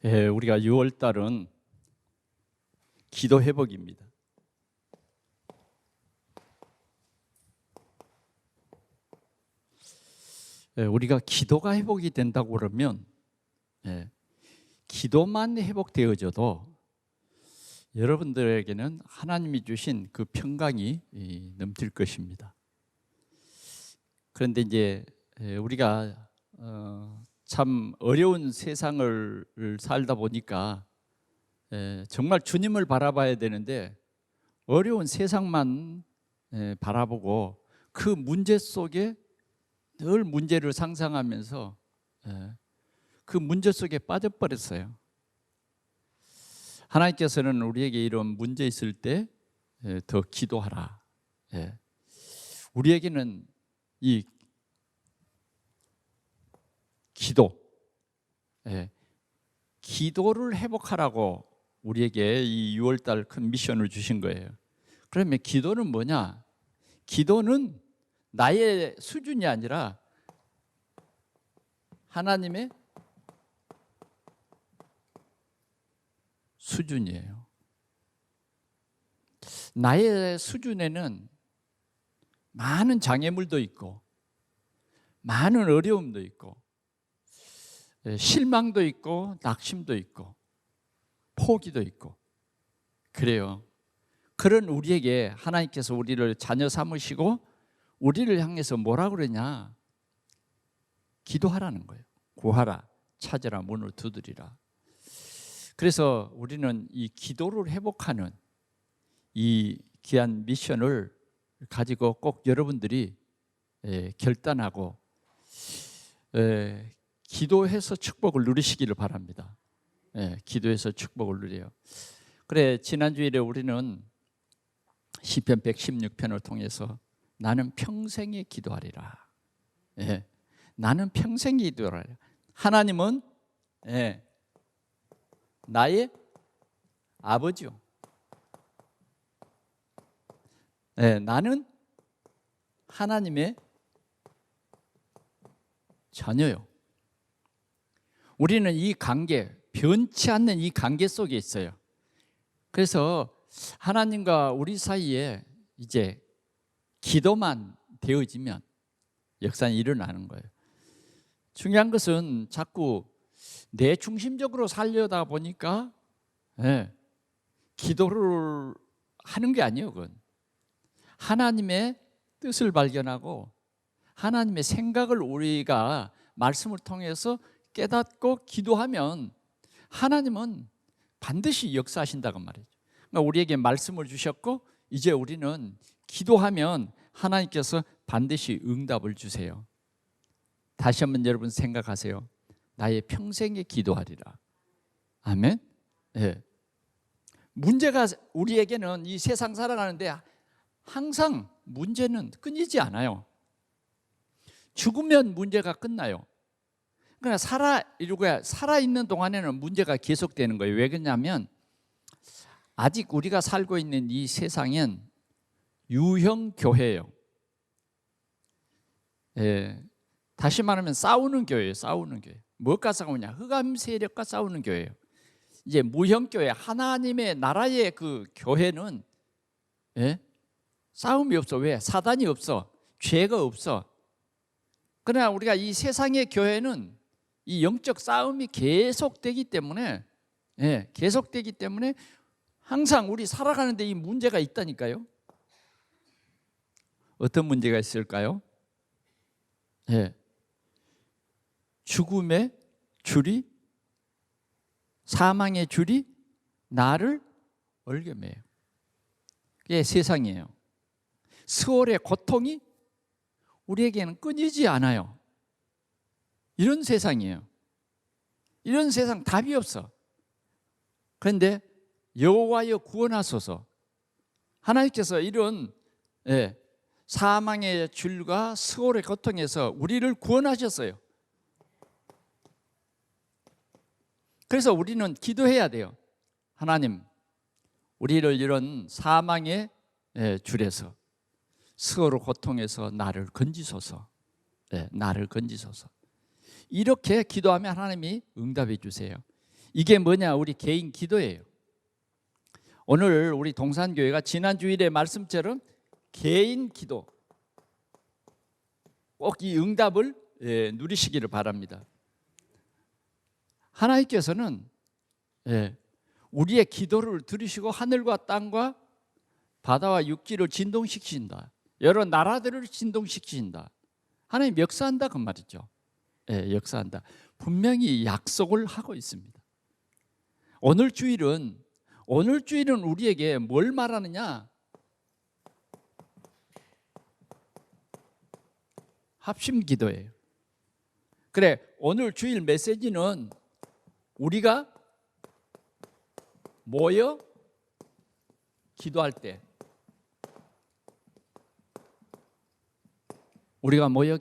우리가 6월 달은 기도 회복입니다. 우리가 기도가 회복이 된다고 그러면 기도만 회복되어져도 여러분들에게는 하나님이 주신 그 평강이 넘칠 것입니다. 그런데 이제 우리가 참 어려운 세상을 살다 보니까 정말 주님을 바라봐야 되는데 어려운 세상만 바라보고 그 문제 속에 늘 문제를 상상하면서 그 문제 속에 빠져버렸어요. 하나님께서는 우리에게 이런 문제 있을 때 더 기도하라. 우리에게는 이 기도를 회복하라고 우리에게 이 6월달 큰 미션을 주신 거예요. 그러면 기도는 뭐냐? 기도는 나의 수준이 아니라 하나님의 수준이에요. 나의 수준에는 많은 장애물도 있고 많은 어려움도 있고 실망도 있고 낙심도 있고 포기도 있고 그래요. 그런 우리에게 하나님께서 우리를 자녀 삼으시고 우리를 향해서 뭐라 그러냐? 기도하라는 거예요. 구하라, 찾으라, 문을 두드리라. 그래서 우리는 이 기도를 회복하는 이 귀한 미션을 가지고 꼭 여러분들이 결단하고 기도해서 축복을 누리시기를 바랍니다. 기도해서 축복을 누려요. 그래, 지난주일에 우리는 시편 116편을 통해서 나는 평생에 기도하리라. 나는 평생에 기도하리라. 하나님은 나의 아버지요. 나는 하나님의 자녀요. 우리는 이 관계, 변치 않는 이 관계 속에 있어요. 그래서 하나님과 우리 사이에 이제 기도만 되어지면 역사는 일어나는 거예요. 중요한 것은 자꾸 내 중심적으로 살려다 보니까 기도를 하는 게 아니에요. 그건 하나님의 뜻을 발견하고 하나님의 생각을 우리가 말씀을 통해서 깨닫고 기도하면 하나님은 반드시 역사하신다고 말이죠. 그러니까 우리에게 말씀을 주셨고 이제 우리는 기도하면 하나님께서 반드시 응답을 주세요. 다시 한번 여러분 생각하세요. 나의 평생에 기도하리라. 아멘. 문제가 우리에게는 이 세상 살아가는데 항상 문제는 끊이지 않아요. 죽으면 문제가 끝나요. 그러나 살아있는 동안에는 문제가 계속되는 거예요. 왜 그러냐면 아직 우리가 살고 있는 이 세상은 유형 교회예요. 다시 말하면 싸우는 교회예요. 싸우는 교회. 무엇과 싸우냐? 흑암 세력과 싸우는 교회예요. 이제 무형 교회, 하나님의 나라의 그 교회는 싸움이 없어. 왜? 사단이 없어. 죄가 없어. 그러나 우리가 이 세상의 교회는 이 영적 싸움이 계속되기 때문에 항상 우리 살아가는데 이 문제가 있다니까요. 어떤 문제가 있을까요? 죽음의 줄이, 사망의 줄이 나를 얼겨매요. 그게 세상이에요. 수월의 고통이 우리에게는 끊이지 않아요. 이런 세상이에요. 이런 세상 답이 없어. 그런데 여호와여 구원하소서. 하나님께서 이런 사망의 줄과 수월의 고통에서 우리를 구원하셨어요. 그래서 우리는 기도해야 돼요. 하나님, 우리를 이런 사망의 줄에서 수고로 고통에서 나를 건지소서. 나를 건지소서. 이렇게 기도하면 하나님이 응답해 주세요. 이게 뭐냐? 우리 개인 기도예요. 오늘 우리 동산교회가 지난 주일의 말씀처럼 개인 기도 꼭 이 응답을 누리시기를 바랍니다. 하나님께서는 우리의 기도를 들으시고 하늘과 땅과 바다와 육지를 진동시키신다. 여러 나라들을 진동시키신다. 하나님 역사한다 그 말이죠. 역사한다. 분명히 약속을 하고 있습니다. 오늘 주일은 우리에게 뭘 말하느냐? 합심 기도예요. 그래, 오늘 주일 메시지는 우리가 모여 기도할 때, 우리가 모여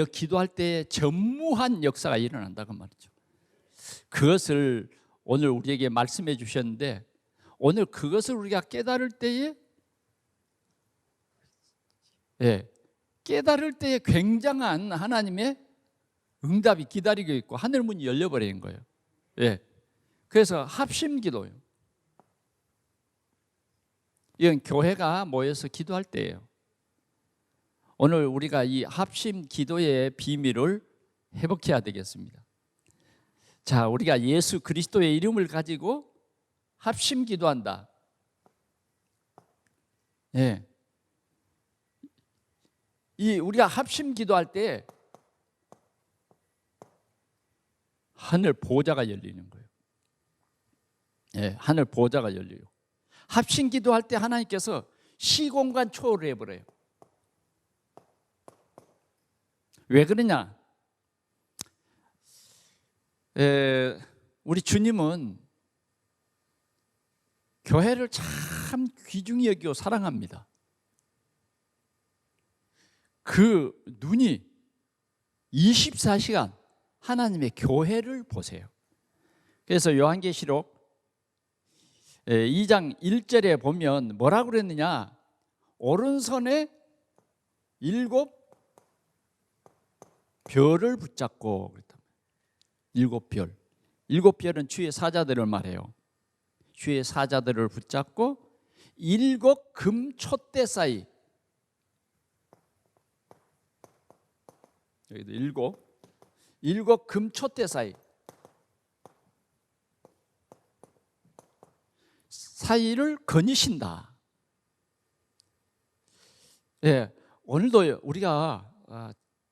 기도할 때 전무한 역사가 일어난다고 말이죠. 그것을 오늘 우리에게 말씀해 주셨는데, 오늘 그것을 우리가 깨달을 때에 굉장한 하나님의 응답이 기다리고 있고 하늘 문이 열려버리는 거예요. 그래서 합심기도예요. 이건 교회가 모여서 기도할 때예요. 오늘 우리가 이 합심기도의 비밀을 회복해야 되겠습니다. 자, 우리가 예수 그리스도의 이름을 가지고 합심기도한다. 우리가 합심기도할 때 하늘 보좌가 열리는 거예요. 하늘 보좌가 열려요. 합심 기도할 때 하나님께서 시공간 초월을 해버려요. 왜 그러냐? 우리 주님은 교회를 참 귀중히 여기고 사랑합니다. 그 눈이 24시간 하나님의 교회를 보세요. 그래서 요한계시록 2장 1절에 보면 뭐라고 그랬느냐? 오른손에 7 별을 붙잡고 그랬다. 7 별. 7 별은 주의 사자들을 말해요. 주의 사자들을 붙잡고 7 금촛대 사이, 여기도 7 금촛대 사이를 거니신다. 오늘도 우리가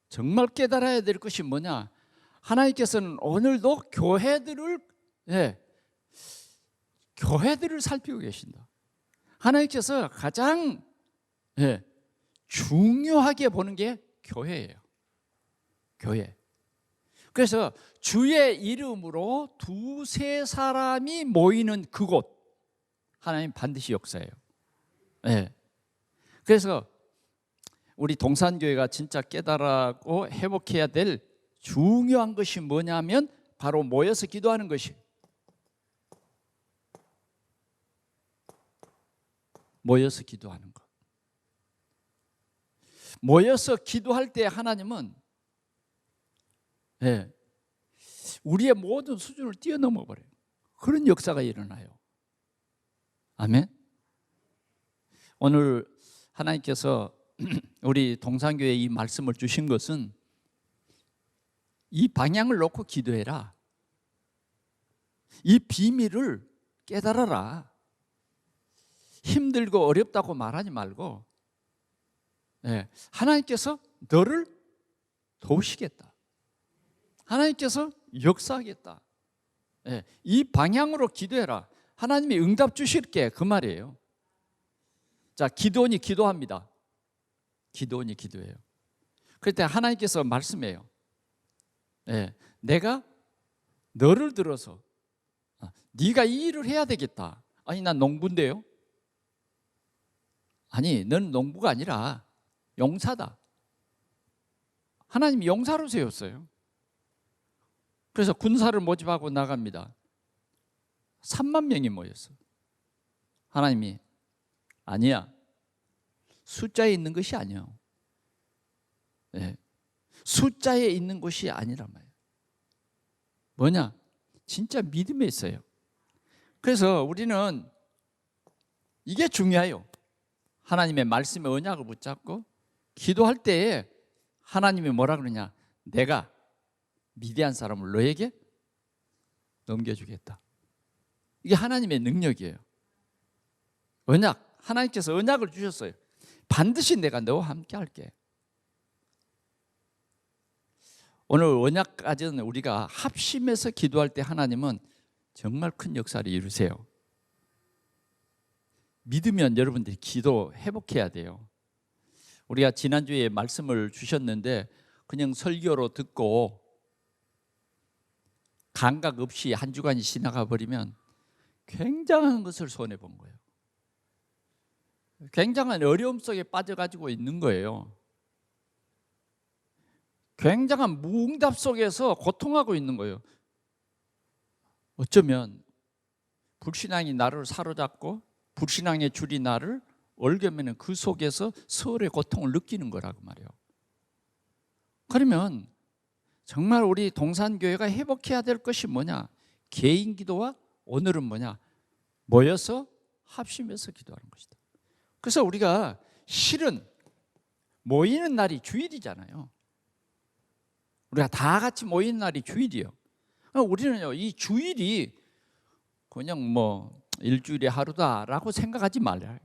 정말 깨달아야 될 것이 뭐냐? 하나님께서는 오늘도 교회들을 살피고 계신다. 하나님께서 가장 중요하게 보는 게 교회예요. 교회. 그래서 주의 이름으로 2-3 사람이 모이는 그곳, 하나님 반드시 역사해요. 그래서 우리 동산교회가 진짜 깨달았고 회복해야 될 중요한 것이 뭐냐면 바로 모여서 기도하는 것이. 모여서 기도하는 것. 모여서 기도할 때 하나님은 우리의 모든 수준을 뛰어넘어 버려요. 그런 역사가 일어나요. 아멘. 오늘 하나님께서 우리 동산교회에 이 말씀을 주신 것은 이 방향을 놓고 기도해라. 이 비밀을 깨달아라. 힘들고 어렵다고 말하지 말고 하나님께서 너를 도우시겠다. 하나님께서 역사하겠다. 이 방향으로 기도해라. 하나님이 응답 주실게, 그 말이에요. 자, 기도원이 기도합니다. 기도원이 기도해요. 그럴 때 하나님께서 말씀해요. 내가 너를 들어서 네가 이 일을 해야 되겠다. 아니, 난 농부인데요. 아니, 넌 농부가 아니라 용사다. 하나님이 용사로 세웠어요. 그래서 군사를 모집하고 나갑니다. 3만 명이 모였어. 하나님이 아니야. 숫자에 있는 것이 아니야. 숫자에 있는 것이 아니란 말이에요. 뭐냐? 진짜 믿음에 있어요. 그래서 우리는 이게 중요해요. 하나님의 말씀의 언약을 붙잡고 기도할 때에 하나님이 뭐라 그러냐? 내가 미디안 사람을 너에게 넘겨주겠다. 이게 하나님의 능력이에요. 언약, 하나님께서 언약을 주셨어요. 반드시 내가 너와 함께 할게. 오늘 언약까지는 우리가 합심해서 기도할 때 하나님은 정말 큰 역사를 이루세요. 믿으면 여러분들이 기도 회복해야 돼요. 우리가 지난주에 말씀을 주셨는데 그냥 설교로 듣고 감각 없이 한 주간이 지나가 버리면 굉장한 것을 손해본 거예요. 굉장한 어려움 속에 빠져가지고 있는 거예요. 굉장한 무응답 속에서 고통하고 있는 거예요. 어쩌면 불신앙이 나를 사로잡고 불신앙의 줄이 나를 얽으면 그 속에서 서울의 고통을 느끼는 거라고 말이에요. 그러면 정말 우리 동산교회가 회복해야 될 것이 뭐냐? 개인 기도와 오늘은 뭐냐? 모여서 합심해서 기도하는 것이다. 그래서 우리가 실은 모이는 날이 주일이잖아요. 우리가 다 같이 모이는 날이 주일이에요. 우리는요, 이 주일이 그냥 뭐 일주일에 하루다라고 생각하지 말아요.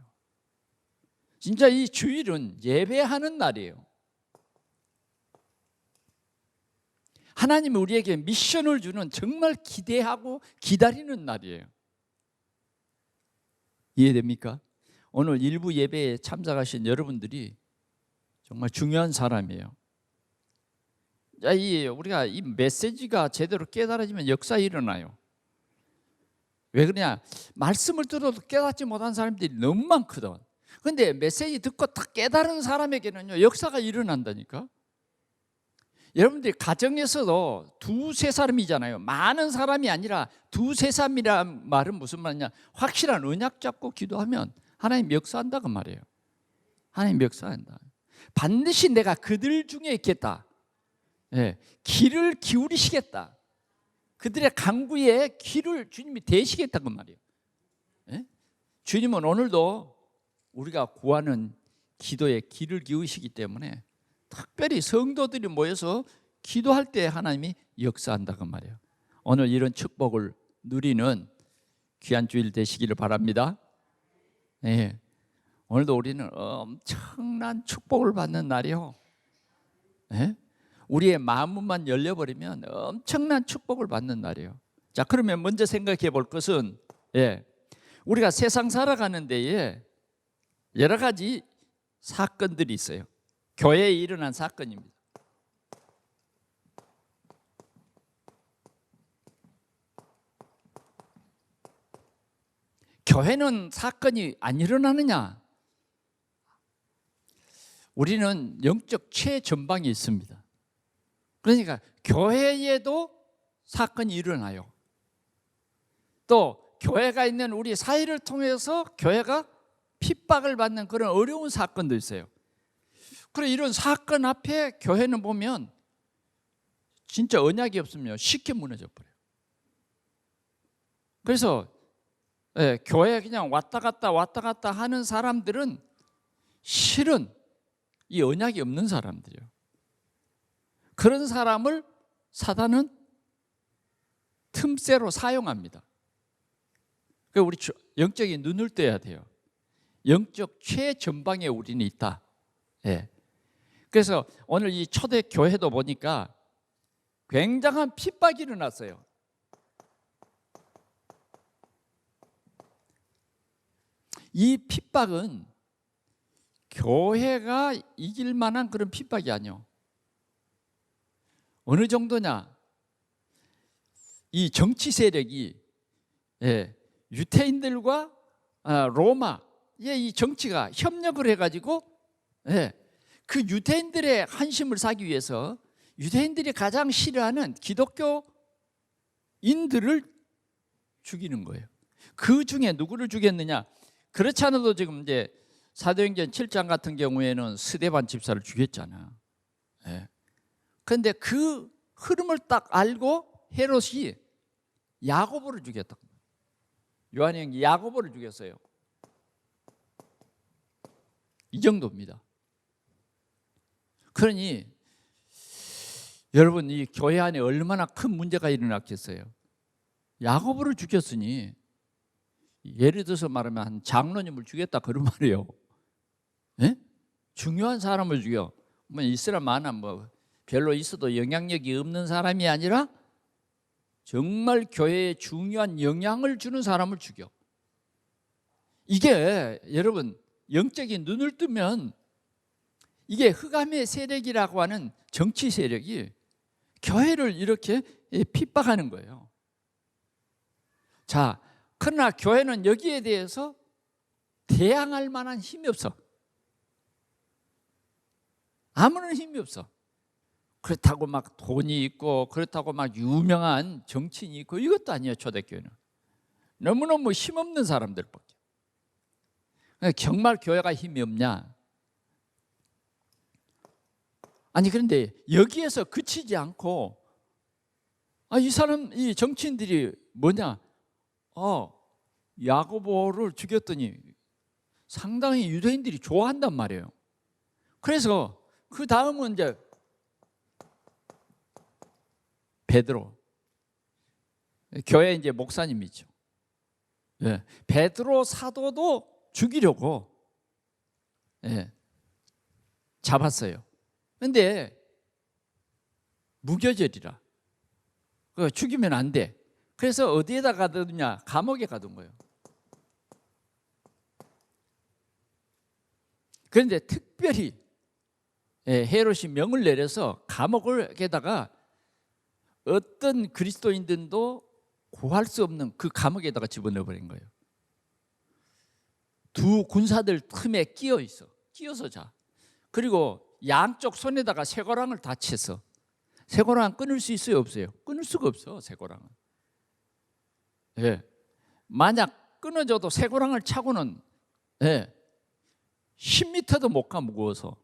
진짜 이 주일은 예배하는 날이에요. 하나님이 우리에게 미션을 주는 정말 기대하고 기다리는 날이에요. 이해됩니까? 오늘 일부 예배에 참석하신 여러분들이 정말 중요한 사람이에요. 우리가 이 메시지가 제대로 깨달아지면 역사 일어나요. 왜 그러냐? 말씀을 들어도 깨닫지 못한 사람들이 너무 많거든. 그런데 메시지 듣고 딱 깨달은 사람에게는요, 역사가 일어난다니까. 여러분들이 가정에서도 두세 사람이잖아요. 많은 사람이 아니라 두세 사람이란 말은 무슨 말이냐? 확실한 언약 잡고 기도하면 하나님 역사한다고 말이에요. 하나님 역사한다. 반드시 내가 그들 중에 있겠다. 예, 귀를 기울이시겠다. 그들의 간구에 귀를 주님이 대시겠다고 말이에요. 예? 주님은 오늘도 우리가 구하는 기도에 귀를 기울이시기 때문에 특별히 성도들이 모여서 기도할 때 하나님이 역사한다고 말이에요. 오늘 이런 축복을 누리는 귀한 주일 되시기를 바랍니다. 예. 오늘도 우리는 엄청난 축복을 받는 날이요. 예? 우리의 마음만 열려버리면 엄청난 축복을 받는 날이에요. 자, 그러면 먼저 생각해 볼 것은, 우리가 세상 살아가는 데에 여러 가지 사건들이 있어요. 교회에 일어난 사건입니다. 교회는 사건이 안 일어나느냐? 우리는 영적 최전방에 있습니다. 그러니까 교회에도 사건이 일어나요. 또 교회가 있는 우리 사회를 통해서 교회가 핍박을 받는 그런 어려운 사건도 있어요. 그래, 이런 사건 앞에 교회는 보면 진짜 언약이 없으면 쉽게 무너져 버려요. 그래서 교회에 그냥 왔다 갔다 하는 사람들은 실은 이 언약이 없는 사람들이에요. 그런 사람을 사단은 틈새로 사용합니다. 그러니까 우리 영적인 눈을 떼야 돼요. 영적 최전방에 우리는 있다. 그래서 오늘 이 초대 교회도 보니까 굉장한 핍박이 일어났어요. 이 핍박은 교회가 이길 만한 그런 핍박이 아니에요. 어느 정도냐? 이 정치 세력이 유태인들과 로마의 이 정치가 협력을 해가지고 그 유대인들의 한심을 사기 위해서 유대인들이 가장 싫어하는 기독교인들을 죽이는 거예요. 그 중에 누구를 죽였느냐? 그렇지 않아도 지금 이제 사도행전 7장 같은 경우에는 스데반 집사를 죽였잖아. 그런데 그 흐름을 딱 알고 헤롯이 야고보를 죽였다. 요한의 형제 야고보를 죽였어요. 이 정도입니다. 그러니 여러분, 이 교회 안에 얼마나 큰 문제가 일어났겠어요. 야고보를 죽였으니, 예를 들어서 말하면 한 장로님을 죽였다 그런 말이에요. 예? 중요한 사람을 죽여. 뭐 이스라엘 만화 뭐 별로 있어도 영향력이 없는 사람이 아니라 정말 교회에 중요한 영향을 주는 사람을 죽여. 이게 여러분, 영적인 눈을 뜨면 이게 흑암의 세력이라고 하는 정치 세력이 교회를 이렇게 핍박하는 거예요. 자, 그러나 교회는 여기에 대해서 대항할 만한 힘이 없어. 아무런 힘이 없어. 그렇다고 막 돈이 있고 그렇다고 막 유명한 정치인이 있고 이것도 아니에요. 초대교회는 너무너무 힘없는 사람들밖에. 정말 교회가 힘이 없냐? 아니, 그런데 여기에서 그치지 않고 이 사람, 이 정치인들이 뭐냐? 야고보를 죽였더니 상당히 유대인들이 좋아한단 말이에요. 그래서 그 다음은 이제 베드로, 교회 이제 목사님이죠. 베드로 사도도 죽이려고 잡았어요. 그런데 무교절이라 죽이면 안 돼. 그래서 어디에다 가두냐? 감옥에 가둔 거예요. 그런데 특별히 헤롯이 명을 내려서 감옥에다가 어떤 그리스도인들도 구할 수 없는 그 감옥에다가 집어넣어버린 거예요. 두 군사들 틈에 끼어서 자. 그리고 양쪽 손에다가 쇠고랑을 다 쳤어. 쇠고랑 끊을 수 있어요, 없어요? 끊을 수가 없어, 쇠고랑은. 만약 끊어져도 쇠고랑을 차고는 10m도 못 가, 무거워서.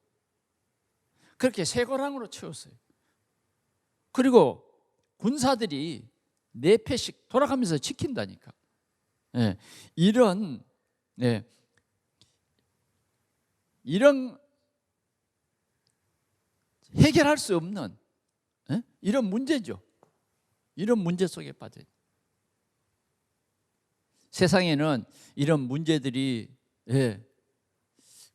그렇게 쇠고랑으로 채웠어요. 그리고 군사들이 4패씩 돌아가면서 지킨다니까. 이런 해결할 수 없는 이런 문제죠. 이런 문제 속에 빠져요. 세상에는 이런 문제들이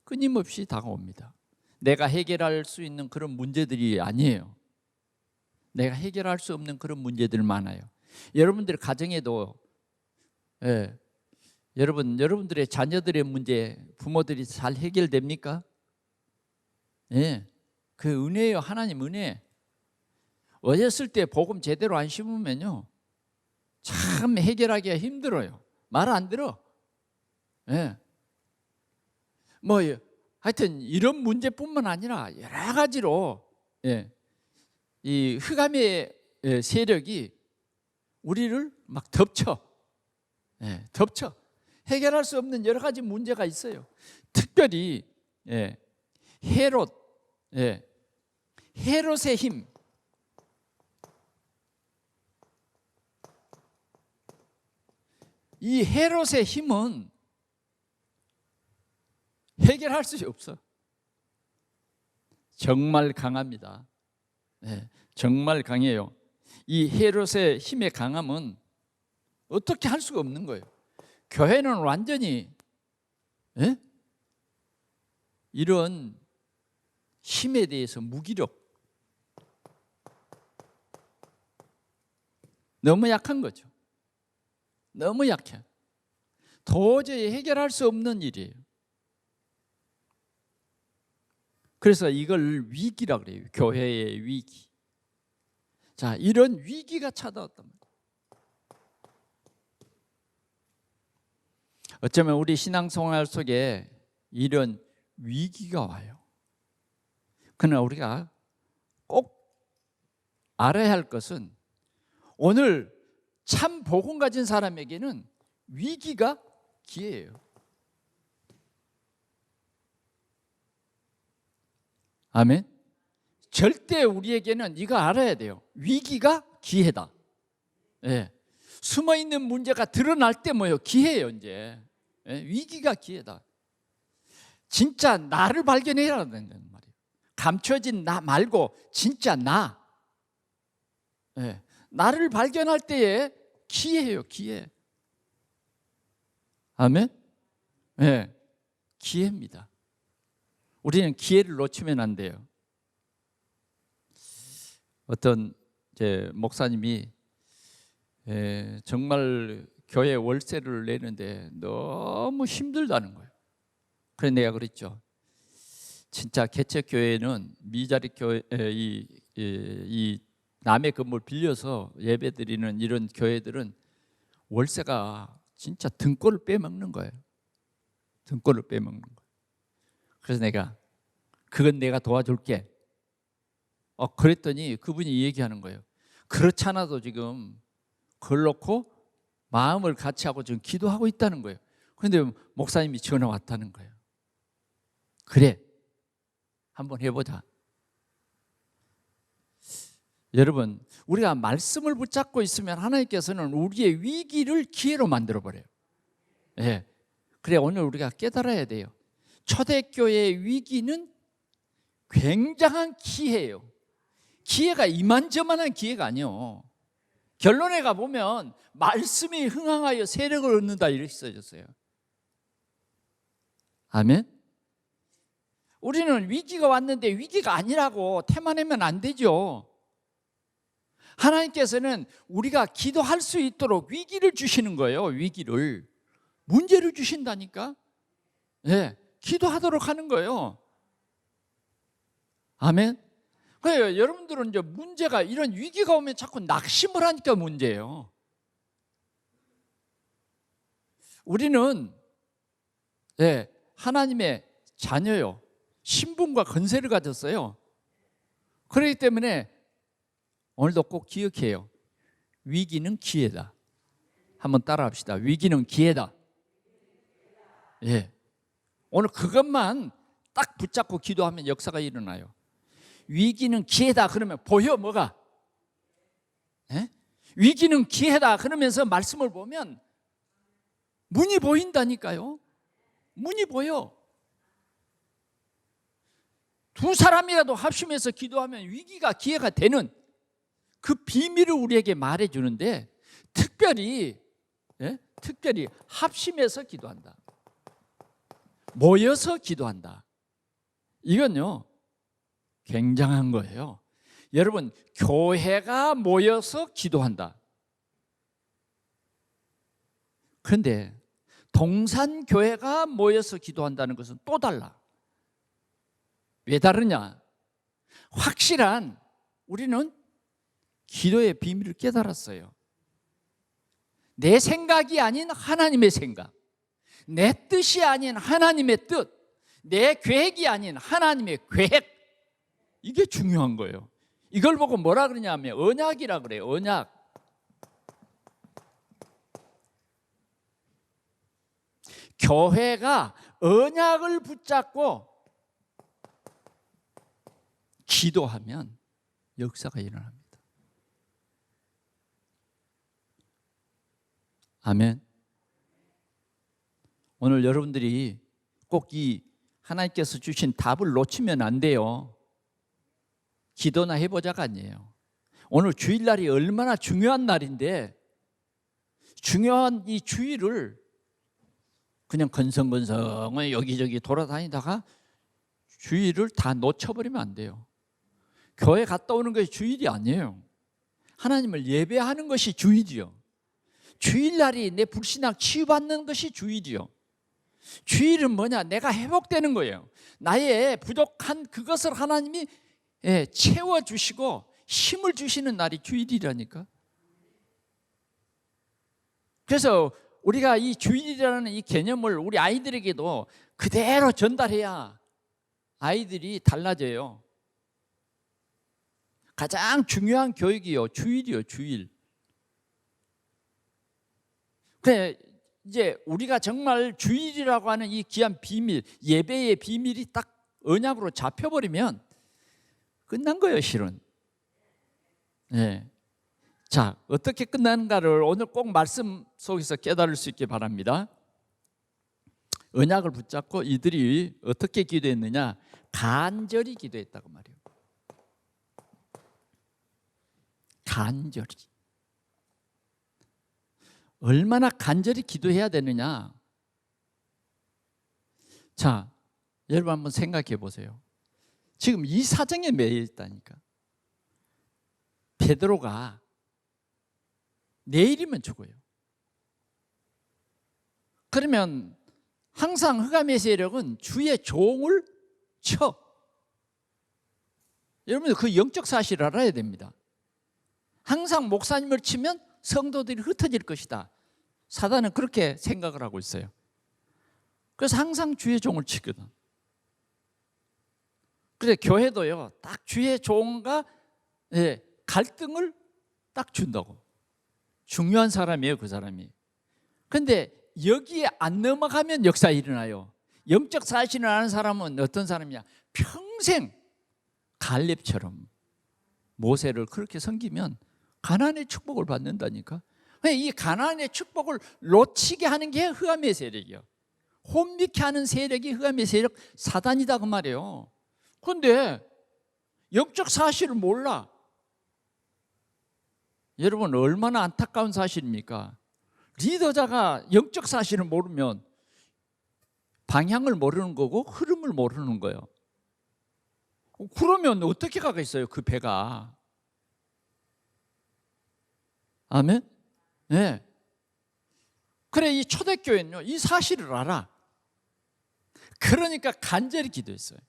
끊임없이 다가옵니다. 내가 해결할 수 있는 그런 문제들이 아니에요. 내가 해결할 수 없는 그런 문제들 많아요. 여러분들 가정에도 여러분들의 자녀들의 문제 부모들이 잘 해결됩니까? 그 은혜예요. 하나님 은혜. 어렸을 때 복음 제대로 안 심으면요 참 해결하기가 힘들어요. 말 안 들어. 뭐 하여튼 이런 문제뿐만 아니라 여러 가지로 이 흑암의 세력이 우리를 막 덮쳐. 해결할 수 없는 여러 가지 문제가 있어요. 특별히 헤롯의 힘. 이 헤롯의 힘은 해결할 수 없어. 정말 강합니다. 정말 강해요. 이 헤롯의 힘의 강함은 어떻게 할 수가 없는 거예요. 교회는 완전히 이런 힘에 대해서 무기력, 너무 약한 거죠. 너무 약해. 도저히 해결할 수 없는 일이에요. 그래서 이걸 위기라 그래요. 교회의 위기. 자, 이런 위기가 찾아왔단 말이에요. 어쩌면 우리 신앙생활 속에 이런 위기가 와요. 그러나 우리가 꼭 알아야 할 것은 오늘 참 복음 가진 사람에게는 위기가 기회예요. 아멘. 절대 우리에게는 이거 알아야 돼요. 위기가 기회다. 예. 숨어있는 문제가 드러날 때 뭐예요? 기회예요. 이제 위기가 기회다. 진짜 나를 발견해야 된다는 말이에요. 감춰진 나 말고 진짜 나. 나를 발견할 때에 기회예요. 기회. 아멘. 기회입니다. 우리는 기회를 놓치면 안 돼요. 어떤 목사님이 정말 교회 월세를 내는데 너무 힘들다는 거예요. 그래서 내가 그랬죠. 진짜 개척교회는 미자리 교회, 이 남의 건물 빌려서 예배드리는 이런 교회들은 월세가 진짜 등골을 빼먹는 거예요. 등골을 빼먹는 거예요. 그래서 내가 그건 내가 도와줄게. 그랬더니 그분이 얘기하는 거예요. 그렇지 않아도 지금 그걸 놓고 마음을 같이 하고 지금 기도하고 있다는 거예요. 그런데 목사님이 전화 왔다는 거예요. 그래, 한번 해보자. 여러분, 우리가 말씀을 붙잡고 있으면 하나님께서는 우리의 위기를 기회로 만들어버려요. 그래, 오늘 우리가 깨달아야 돼요. 초대교회의 위기는 굉장한 기회예요. 기회가 이만저만한 기회가 아니에요. 결론에 가보면 말씀이 흥황하여 세력을 얻는다 이렇게 써졌어요. 아멘. 우리는 위기가 왔는데 위기가 아니라고 태만하면 안 되죠. 하나님께서는 우리가 기도할 수 있도록 위기를 주시는 거예요. 위기를. 문제를 주신다니까. 기도하도록 하는 거예요. 아멘. 그래요. 여러분들은 이제 문제가 이런 위기가 오면 자꾸 낙심을 하니까 문제예요. 우리는 하나님의 자녀요. 신분과 권세를 가졌어요. 그렇기 때문에 오늘도 꼭 기억해요. 위기는 기회다. 한번 따라합시다. 위기는 기회다. 오늘 그것만 딱 붙잡고 기도하면 역사가 일어나요. 위기는 기회다 그러면 보여 뭐가? 위기는 기회다 그러면서 말씀을 보면 문이 보인다니까요. 문이 보여. 두 사람이라도 합심해서 기도하면 위기가 기회가 되는 그 비밀을 우리에게 말해주는데 특별히 합심해서 기도한다. 모여서 기도한다. 이건요 굉장한 거예요. 여러분, 교회가 모여서 기도한다. 그런데 동산교회가 모여서 기도한다는 것은 또 달라. 왜 다르냐? 확실한 우리는 기도의 비밀을 깨달았어요. 내 생각이 아닌 하나님의 생각, 내 뜻이 아닌 하나님의 뜻, 내 계획이 아닌 하나님의 계획, 이게 중요한 거예요. 이걸 보고 뭐라 그러냐면 언약이라 그래요. 언약. 교회가 언약을 붙잡고 기도하면 역사가 일어납니다. 아멘. 오늘 여러분들이 꼭 이 하나님께서 주신 답을 놓치면 안 돼요. 기도나 해보자가 아니에요. 오늘 주일날이 얼마나 중요한 날인데 중요한 이 주일을 그냥 건성건성 여기저기 돌아다니다가 주일을 다 놓쳐버리면 안 돼요. 교회 갔다 오는 것이 주일이 아니에요. 하나님을 예배하는 것이 주일이요. 주일날이 내 불신앙 치유받는 것이 주일이요. 주일은 뭐냐? 내가 회복되는 거예요. 나의 부족한 그것을 하나님이 채워주시고 힘을 주시는 날이 주일이라니까. 그래서 우리가 이 주일이라는 이 개념을 우리 아이들에게도 그대로 전달해야 아이들이 달라져요. 가장 중요한 교육이요, 주일이요, 주일. 그래, 이제 우리가 정말 주일이라고 하는 이 귀한 비밀, 예배의 비밀이 딱 언약으로 잡혀버리면 끝난 거예요, 실은. 예. 자, 어떻게 끝나는가를 오늘 꼭 말씀 속에서 깨달을 수 있게 바랍니다. 언약을 붙잡고 이들이 어떻게 기도했느냐? 간절히 기도했다고 말이에요. 간절히. 얼마나 간절히 기도해야 되느냐? 자, 여러분 한번 생각해 보세요. 지금 이 사정에 매여 있다니까. 베드로가 내일이면 죽어요. 그러면 항상 흑암의 세력은 주의 종을 쳐. 여러분 그 영적 사실을 알아야 됩니다. 항상 목사님을 치면 성도들이 흩어질 것이다. 사단은 그렇게 생각을 하고 있어요. 그래서 항상 주의 종을 치거든. 그래서 교회도요, 딱 주의 종과 갈등을 딱 준다고. 중요한 사람이에요, 그 사람이. 근데 여기에 안 넘어가면 역사 일어나요. 영적 사실을 아는 사람은 어떤 사람이냐? 평생 갈렙처럼 모세를 그렇게 섬기면 가나안의 축복을 받는다니까. 이 가나안의 축복을 놓치게 하는 게 흑암의 세력이요. 혼미케 하는 세력이 흑암의 세력, 사단이다 그 말이에요. 그런데 영적 사실을 몰라. 여러분 얼마나 안타까운 사실입니까? 리더자가 영적 사실을 모르면 방향을 모르는 거고 흐름을 모르는 거예요. 그러면 어떻게 가겠어요, 그 배가? 아멘? 네. 그래, 이 초대교회는요, 이 사실을 알아. 그러니까 간절히 기도했어요.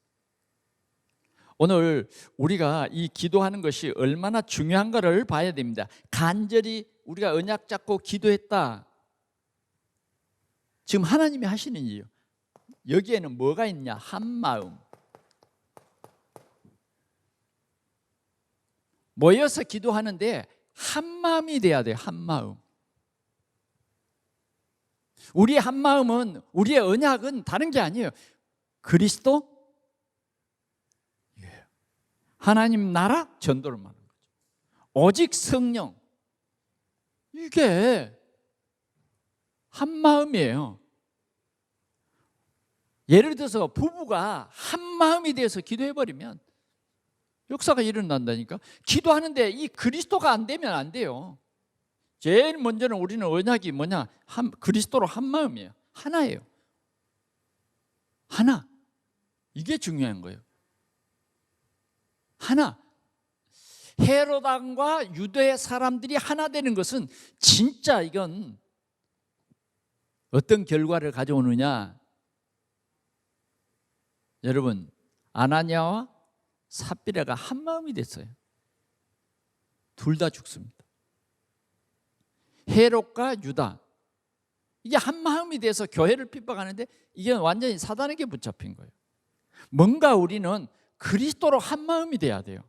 오늘 우리가 이 기도하는 것이 얼마나 중요한가를 봐야 됩니다. 간절히 우리가 언약 잡고 기도했다. 지금 하나님이 하시는 일이에요. 여기에는 뭐가 있냐? 한마음. 모여서 기도하는데 한마음이 돼야 돼요. 한마음. 우리의 한마음은, 우리의 언약은 다른 게 아니에요. 그리스도, 하나님 나라 전도를 말하는 거죠. 오직 성령. 이게 한마음이에요. 예를 들어서 부부가 한마음이 돼서 기도해버리면 역사가 일어난다니까. 기도하는데 이 그리스도가 안 되면 안 돼요. 제일 먼저는 우리는 언약이 뭐냐? 그리스도로 한마음이에요. 하나예요. 하나. 이게 중요한 거예요. 하나. 헤롯 왕과 유대 사람들이 하나 되는 것은 진짜 이건 어떤 결과를 가져오느냐? 여러분, 아나니아와 삽비라가 한 마음이 됐어요. 둘 다 죽습니다. 헤롯과 유다, 이게 한 마음이 돼서 교회를 핍박하는데 이게 완전히 사단에게 붙잡힌 거예요. 뭔가 우리는 그리스도로 한 마음이 돼야 돼요.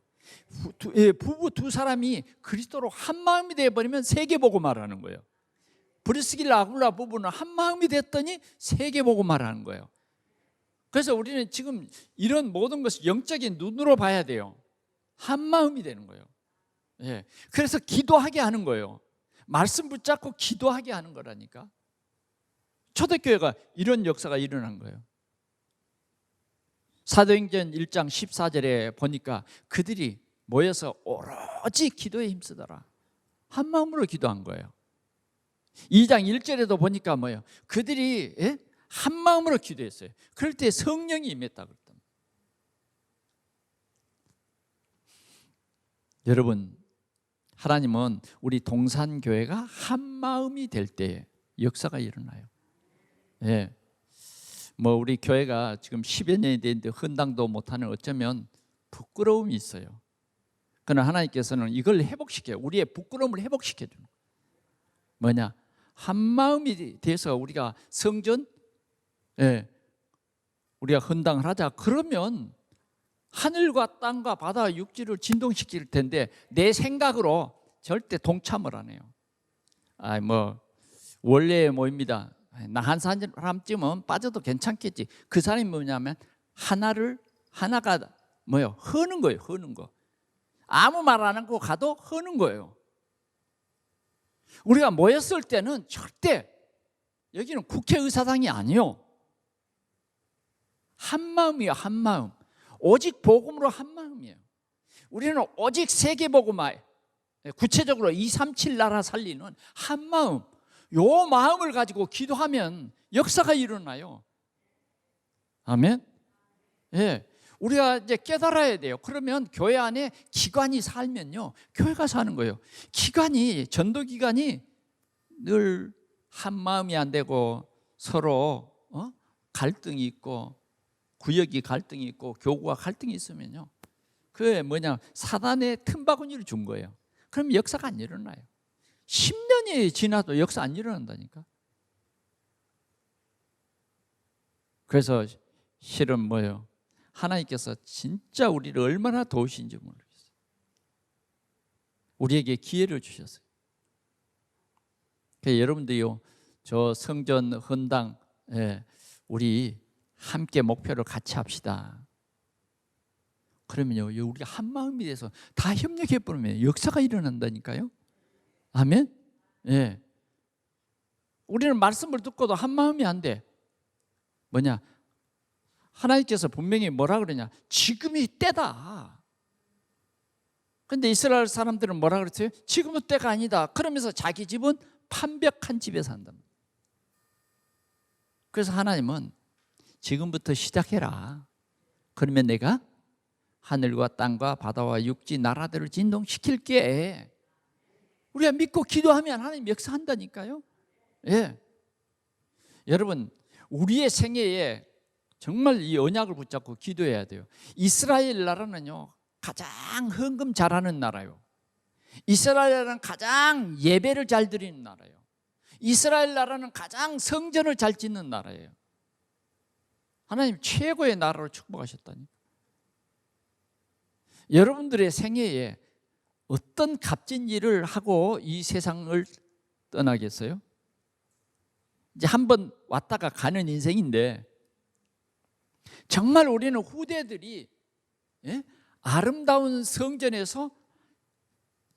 부부 두 사람이 그리스도로 한 마음이 되어버리면 세계복음화를 하는 거예요. 브리스길라 아굴라 부부는 한 마음이 됐더니 세계복음화를 하는 거예요. 그래서 우리는 지금 이런 모든 것을 영적인 눈으로 봐야 돼요. 한 마음이 되는 거예요. 예. 그래서 기도하게 하는 거예요. 말씀 붙잡고 기도하게 하는 거라니까. 초대교회가 이런 역사가 일어난 거예요. 사도행전 1장 14절에 보니까 그들이 모여서 오로지 기도에 힘쓰더라. 한 마음으로 기도한 거예요. 2장 1절에도 보니까 뭐예요? 그들이 한 마음으로 기도했어요. 그럴 때 성령이 임했다 그랬답니다. 여러분, 하나님은 우리 동산교회가 한 마음이 될 때 역사가 일어나요. 예. 뭐 우리 교회가 지금 10여 년이 됐는데 헌당도 못하는 어쩌면 부끄러움이 있어요. 그러나 하나님께서는 이걸 회복시켜요. 우리의 부끄러움을 회복시켜주는 거예요. 뭐냐? 한 마음이 돼서 우리가 성전, 우리가 헌당을 하자. 그러면 하늘과 땅과 바다와 육지를 진동시킬 텐데 내 생각으로 절대 동참을 안 해요. 뭐 원래 모입니다. 나 한 사람쯤은 빠져도 괜찮겠지. 그 사람이 뭐냐면 하나가 뭐요? 허는 거예요. 허는 거. 아무 말 안 하고 가도 허는 거예요. 우리가 모였을 때는 절대 여기는 국회의사당이 아니요. 한 마음이에요. 한 마음. 오직 복음으로 한 마음이에요. 우리는 오직 세계복음화, 구체적으로 237 나라 살리는 한 마음, 요 마음을 가지고 기도하면 역사가 일어나요. 아멘. 예, 우리가 이제 깨달아야 돼요. 그러면 교회 안에 기관이 살면요, 교회가 사는 거예요. 기관이, 전도 기관이 늘 한 마음이 안 되고 서로 갈등이 있고 구역이 갈등이 있고 교구가 갈등이 있으면요, 그게 뭐냐, 사단의 틈바구니를 준 거예요. 그럼 역사가 안 일어나요. 10년이 지나도 역사 안 일어난다니까. 그래서 실은 뭐예요? 하나님께서 진짜 우리를 얼마나 도우신지 모르겠어요. 우리에게 기회를 주셨어요. 그래서 여러분들이요, 저 성전 헌당, 우리 함께 목표를 같이 합시다. 그러면요, 우리가 한 마음이 돼서 다 협력해 버리면 역사가 일어난다니까요. 아멘. 예. 우리는 말씀을 듣고도 한 마음이 안 돼. 뭐냐? 하나님께서 분명히 뭐라 그러냐? 지금이 때다. 근데 이스라엘 사람들은 뭐라 그랬어요? 지금은 때가 아니다. 그러면서 자기 집은 판벽한 집에 산다. 그래서 하나님은 지금부터 시작해라. 그러면 내가 하늘과 땅과 바다와 육지 나라들을 진동시킬게. 우리가 믿고 기도하면 하나님 역사한다니까요. 예. 여러분, 우리의 생애에 정말 이 언약을 붙잡고 기도해야 돼요. 이스라엘 나라는요, 가장 헌금 잘하는 나라예요. 이스라엘 나라는 가장 예배를 잘 드리는 나라예요. 이스라엘 나라는 가장 성전을 잘 짓는 나라예요. 하나님 최고의 나라로 축복하셨다니. 여러분들의 생애에 어떤 값진 일을 하고 이 세상을 떠나겠어요? 이제 한번 왔다가 가는 인생인데, 정말 우리는 후대들이 아름다운 성전에서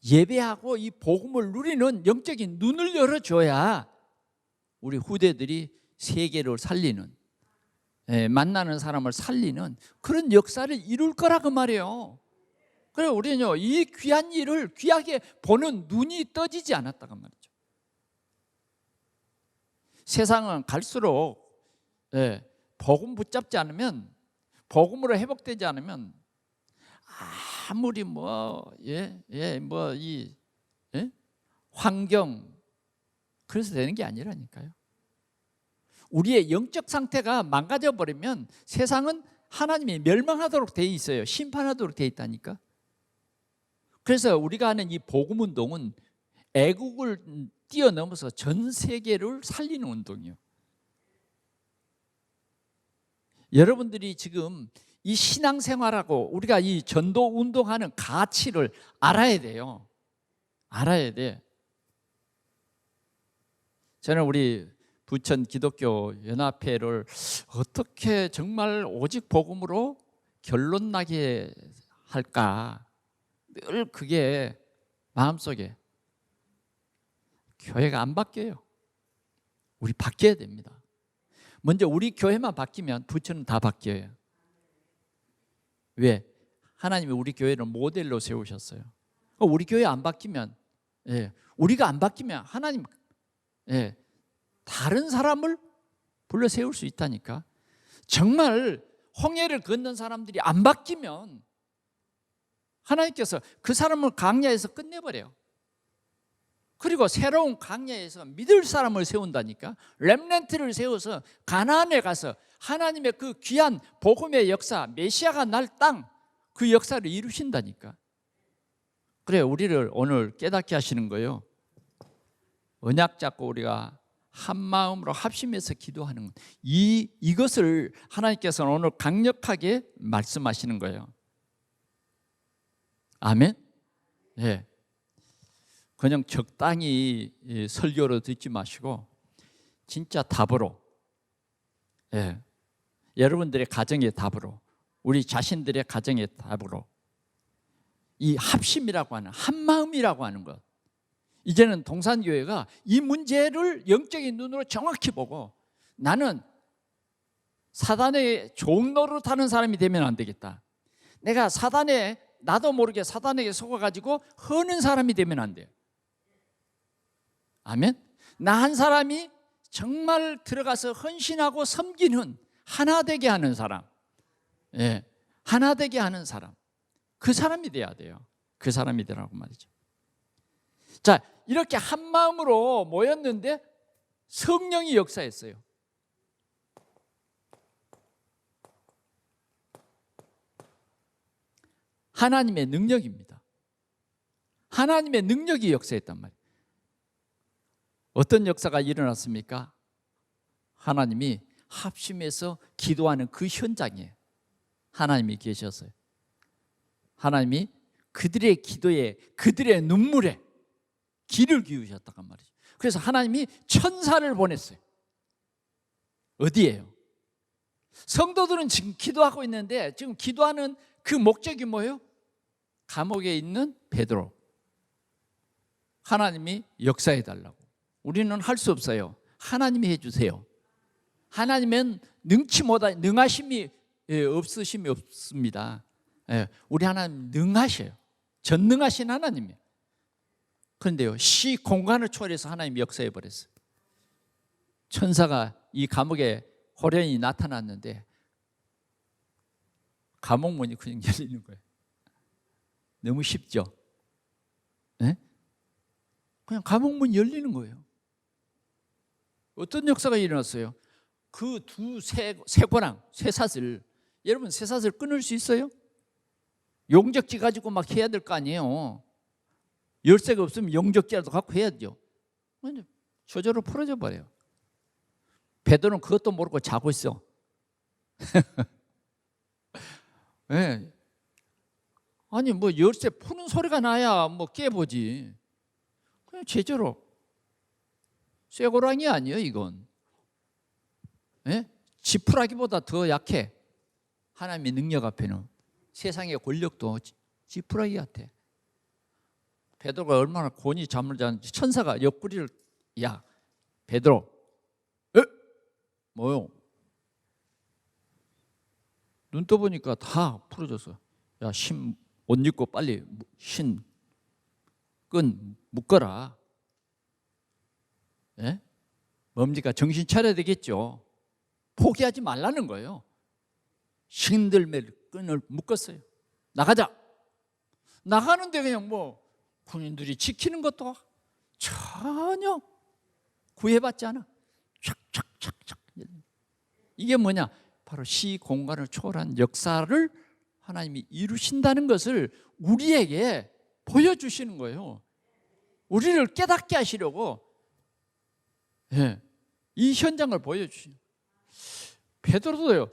예배하고 이 복음을 누리는 영적인 눈을 열어줘야 우리 후대들이 세계를 살리는, 만나는 사람을 살리는 그런 역사를 이룰 거라고 말이에요. 그래서 우리는요, 이 귀한 일을 귀하게 보는 눈이 떠지지 않았다고 말이죠. 세상은 갈수록 복음 붙잡지 않으면, 복음으로 회복되지 않으면 아무리 환경, 그래서 되는 게 아니라니까요. 우리의 영적 상태가 망가져 버리면 세상은 하나님이 멸망하도록 돼 있어요. 심판하도록 돼 있다니까. 그래서 우리가 하는 이 복음 운동은 애국을 뛰어넘어서 전 세계를 살리는 운동이에요. 여러분들이 지금 이 신앙생활하고 우리가 이 전도 운동하는 가치를 알아야 돼요. 알아야 돼. 저는 우리 부천 기독교 연합회를 어떻게 정말 오직 복음으로 결론 나게 할까, 늘 그게 마음속에. 교회가 안 바뀌어요. 우리 바뀌어야 됩니다. 먼저 우리 교회만 바뀌면 부천은 다 바뀌어요. 왜? 하나님이 우리 교회를 모델로 세우셨어요. 우리 교회 안 바뀌면, 우리가 안 바뀌면 하나님 다른 사람을 불러 세울 수 있다니까. 정말 홍해를 건넌 사람들이 안 바뀌면 하나님께서 그 사람을 광야에서 끝내버려요. 그리고 새로운 광야에서 믿을 사람을 세운다니까. 렘넌트를 세워서 가나안에 가서 하나님의 그 귀한 복음의 역사, 메시아가 날 땅, 그 역사를 이루신다니까. 그래, 우리를 오늘 깨닫게 하시는 거예요. 언약 잡고 우리가 한 마음으로 합심해서 기도하는 것, 이것을 하나님께서는 오늘 강력하게 말씀하시는 거예요. 아멘. 예. 그냥 적당히 설교로 듣지 마시고 진짜 답으로, 여러분들의 가정의 답으로, 우리 자신들의 가정의 답으로 이 합심이라고 하는, 한마음이라고 하는 것, 이제는 동산교회가 이 문제를 영적인 눈으로 정확히 보고 나는 사단의 종로를 타는 사람이 되면 안 되겠다. 내가 나도 모르게 사단에게 속아가지고 허는 사람이 되면 안 돼요. 아멘. 나 한 사람이 정말 들어가서 헌신하고 섬기는, 하나 되게 하는 사람, 예, 하나 되게 하는 사람, 그 사람이 돼야 돼요. 그 사람이 되라고 말이죠. 자, 이렇게 한 마음으로 모였는데 성령이 역사했어요. 하나님의 능력입니다. 하나님의 능력이 역사했단 말이에요. 어떤 역사가 일어났습니까? 하나님이 합심해서 기도하는 그 현장에 하나님이 계셨어요. 하나님이 그들의 기도에, 그들의 눈물에 귀를 기울이셨단 말이죠. 그래서 하나님이 천사를 보냈어요. 어디예요? 성도들은 지금 기도하고 있는데, 지금 기도하는 그 목적이 뭐예요? 감옥에 있는 베드로, 하나님이 역사해 달라고. 우리는 할 수 없어요. 하나님이 해주세요. 하나님은 능하심이 없으심이 없습니다. 우리 하나님 능하셔요. 전능하신 하나님이에요. 그런데요, 시 공간을 초월해서 하나님이 역사해 버렸어요. 천사가 이 감옥에 호련히 나타났는데 감옥 문이 그냥 열리는 거예요. 너무 쉽죠? 네? 그냥 감옥 문이 열리는 거예요. 어떤 역사가 일어났어요? 그 쇠고랑, 쇠사슬, 여러분 쇠사슬 끊을 수 있어요? 용접지 가지고 막 해야 될 거 아니에요. 열쇠가 없으면 용접지라도 갖고 해야죠. 저절로 풀어져 버려요. 베드로는 그것도 모르고 자고 있어. 네. 아니 뭐 열쇠 푸는 소리가 나야 뭐 깨보지. 그냥 제대로. 쇠고랑이 아니에요 이건. 네? 지푸라기보다 더 약해. 하나님의 능력 앞에는. 세상의 권력도 지푸라기 같아. 베드로가 얼마나 곤히 잠을 자는지 천사가 옆구리를, 야 베드로, 뭐요? 눈 떠보니까 다 풀어졌어. 야, 옷 입고 빨리 끈 묶어라. 예? 뭡니까? 정신 차려야 되겠죠. 포기하지 말라는 거예요. 신들매를 끈을 묶었어요. 나가자. 나가는데 그냥 뭐 군인들이 지키는 것도 전혀 구애받지 않아. 촥촥촥촥. 이게 뭐냐? 바로 시 공간을 초월한 역사를 하나님이 이루신다는 것을 우리에게 보여주시는 거예요. 우리를 깨닫게 하시려고, 예, 이 현장을 보여주시는. 베드로도요.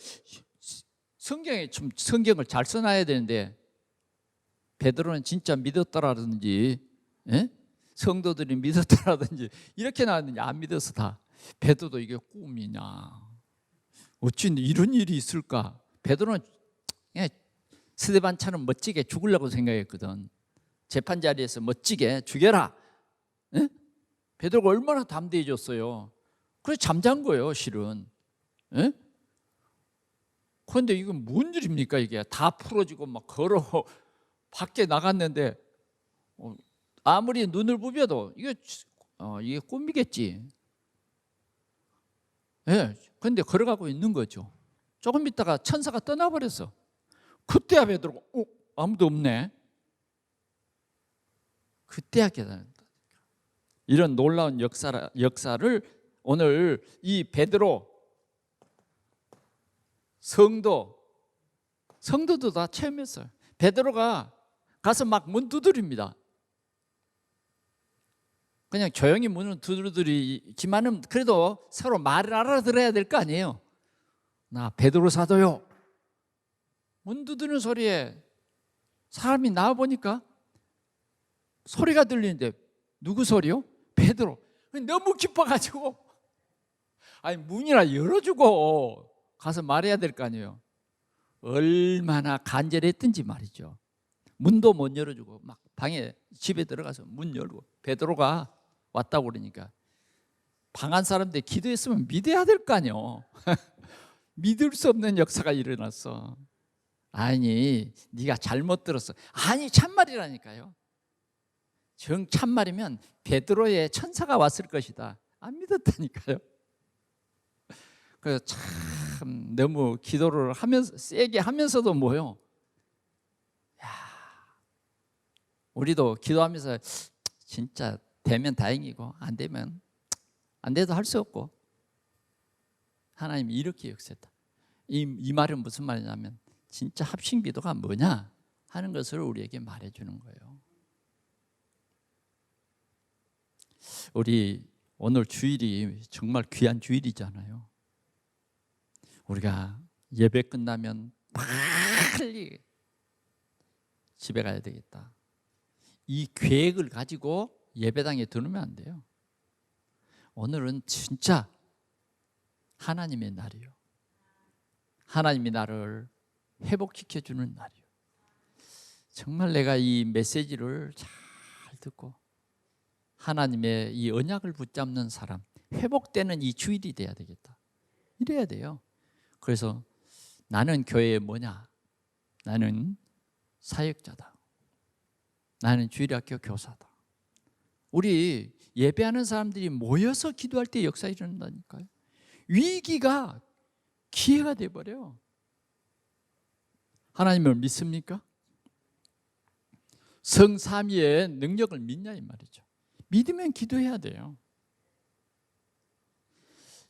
성경에 좀 성경을 잘 써놔야 되는데 베드로는 진짜 믿었더라든지, 예? 성도들이 믿었더라든지 이렇게 나왔는지 안 믿어서 다. 베드로도 이게 꿈이냐, 어찌 이런 일이 있을까. 베드로는 스데반처럼 멋지게 죽으려고 생각했거든. 재판 자리에서 멋지게 죽여라. 예? 베드로가 얼마나 담대해졌어요. 그래서 잠잔 거예요 실은. 예? 그런데 이건 뭔 일입니까? 이게 다 풀어지고 막 걸어 밖에 나갔는데 아무리 눈을 부벼도 이게 꿈이겠지. 예. 그런데 걸어가고 있는 거죠. 조금 있다가 천사가 떠나버렸어. 그때야 베드로가 아무도 없네. 그때야 깨닫는다. 이런 놀라운 역사를 오늘 이 베드로, 성도도 다 체험했어요. 베드로가 가서 막 문 두드립니다. 그냥 조용히 문을 두드리지만은 그래도 서로 말을 알아들어야 될 거 아니에요. 나 베드로 사도요. 문 두드리는 소리에 사람이 나와 보니까 소리가 들리는데 누구 소리요? 베드로. 너무 기뻐가지고 아니 문이나 열어주고 가서 말해야 될 거 아니에요. 얼마나 간절했든지 말이죠. 문도 못 열어주고 막 방에 집에 들어가서 문 열고 베드로가 왔다고 그러니까 방한 사람들 기도했으면 믿어야 될 거 아니요. 믿을 수 없는 역사가 일어났어. 아니 네가 잘못 들었어. 아니 참말이라니까요. 정 참말이면 베드로의 천사가 왔을 것이다. 안 믿었다니까요. 그래서 참 너무 기도를 하면서 세게 하면서도 뭐요? 야, 우리도 기도하면서 진짜 되면 다행이고 안 되면 안 돼도 할 수 없고 하나님이 이렇게 역사했다. 이 말은 무슨 말이냐면 진짜 합심기도가 뭐냐 하는 것을 우리에게 말해주는 거예요. 우리 오늘 주일이 정말 귀한 주일이잖아요. 우리가 예배 끝나면 빨리 집에 가야 되겠다. 이 계획을 가지고 예배당에 들으면 안 돼요. 오늘은 진짜 하나님의 날이요. 하나님이 나를 회복시켜주는 날이요. 정말 내가 이 메시지를 잘 듣고 하나님의 이 언약을 붙잡는 사람, 회복되는 이 주일이 돼야 되겠다. 이래야 돼요. 그래서 나는 교회에 뭐냐? 나는 사역자다. 나는 주일학교 교사다. 우리 예배하는 사람들이 모여서 기도할 때 역사 일어난다니까요. 위기가 기회가 돼버려요. 하나님을 믿습니까? 성삼위의 능력을 믿냐 이 말이죠. 믿으면 기도해야 돼요.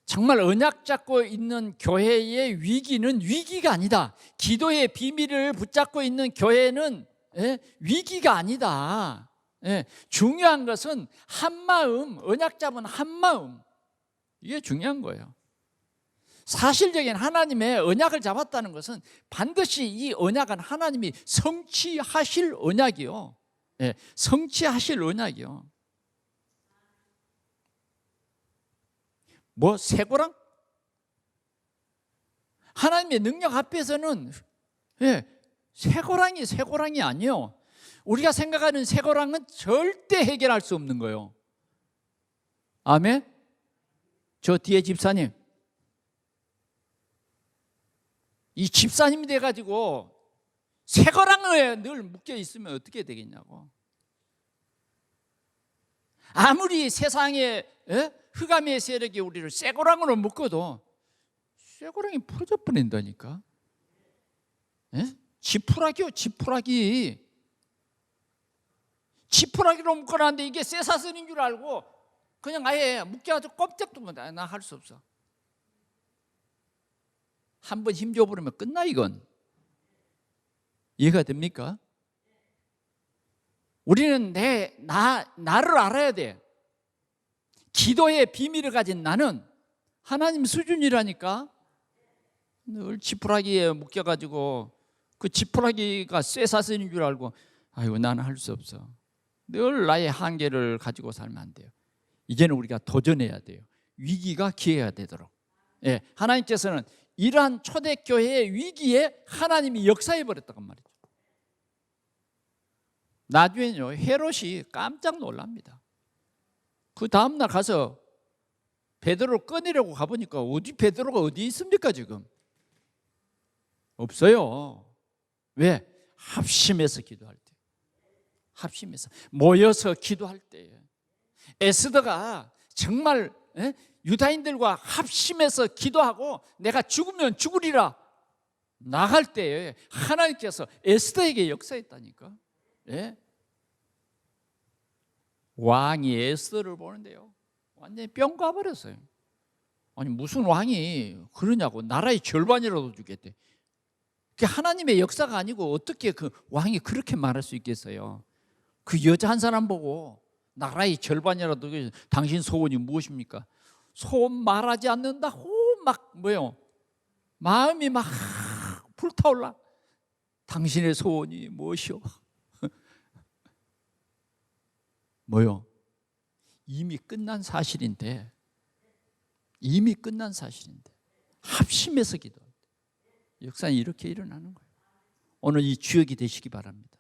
정말 언약 잡고 있는 교회의 위기는 위기가 아니다. 기도의 비밀을 붙잡고 있는 교회는 위기가 아니다. 중요한 것은 한마음, 언약 잡은 한마음, 이게 중요한 거예요. 사실적인 하나님의 언약을 잡았다는 것은 반드시 이 언약은 하나님이 성취하실 언약이요. 성취하실 언약이요. 뭐 쇠고랑? 하나님의 능력 앞에서는 쇠고랑이 아니에요. 우리가 생각하는 쇠고랑은 절대 해결할 수 없는 거예요. 아멘? 저 뒤에 집사님, 이 집사님이 돼가지고 쇠고랑에 늘 묶여 있으면 어떻게 되겠냐고. 아무리 세상에 흑암의 세력이 우리를 쇠고랑으로 묶어도 쇠고랑이 풀어져 버린다니까. 지푸라기요, 지푸라기로 묶어놨는데 이게 쇠사슬인 줄 알고 그냥 아예 묶여가지고 꼼짝도 못해. 나 할 수 없어. 한번 힘 줘버리면 끝나. 이건 이해가 됩니까? 우리는 나를 알아야 돼. 기도의 비밀을 가진 나는 하나님 수준이라니까. 늘 지푸라기에 묶여가지고 그 지푸라기가 쇠사슬인 줄 알고 아이고 나는 할 수 없어. 늘 나의 한계를 가지고 살면 안 돼요. 이제는 우리가 도전해야 돼요. 위기가 기회가 되도록. 하나님께서는 이러한 초대교회의 위기에 하나님이 역사해 버렸다고 말이죠. 나중에는요, 헤롯이 깜짝 놀랍니다. 그 다음날 가서 베드로를 꺼내려고 가보니까 베드로가 어디 있습니까 지금? 없어요. 왜? 합심해서 기도할 때, 합심해서 모여서 기도할 때, 에스더가 정말 유다인들과 합심해서 기도하고 내가 죽으면 죽으리라 나갈 때 하나님께서 에스더에게 역사했다니까. 왕이 에스더를 보는데요, 완전히 뿅 가버렸어요. 아니 무슨 왕이 그러냐고. 나라의 절반이라도 주겠대. 그게 하나님의 역사가 아니고 어떻게 그 왕이 그렇게 말할 수 있겠어요? 그 여자 한 사람 보고 나라의 절반이라도, 당신 소원이 무엇입니까? 소원 말하지 않는다고 막 뭐요? 마음이 막 불타올라. 당신의 소원이 무엇이오? 뭐요? 이미 끝난 사실인데, 합심해서 기도할 때, 역사는 이렇게 일어나는 거예요. 오늘 이 주역이 되시기 바랍니다.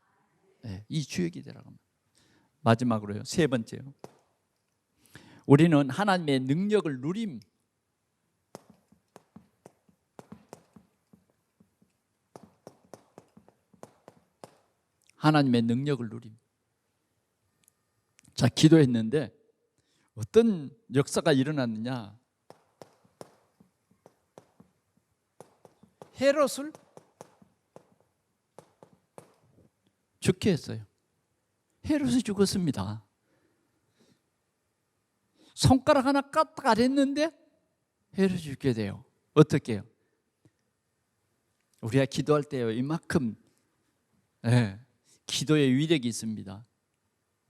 네, 이 주역이 되라고. 마지막으로요, 세 번째요. 우리는 하나님의 능력을 누림. 하나님의 능력을 누림. 자, 기도했는데 어떤 역사가 일어났느냐? 헤롯을 죽게 했어요. 헤롯이 죽었습니다. 손가락 하나 까딱 안 했는데 헤롯이 죽게 돼요. 어떻게 해요? 우리가 기도할 때요, 이만큼 기도의 위력이 있습니다.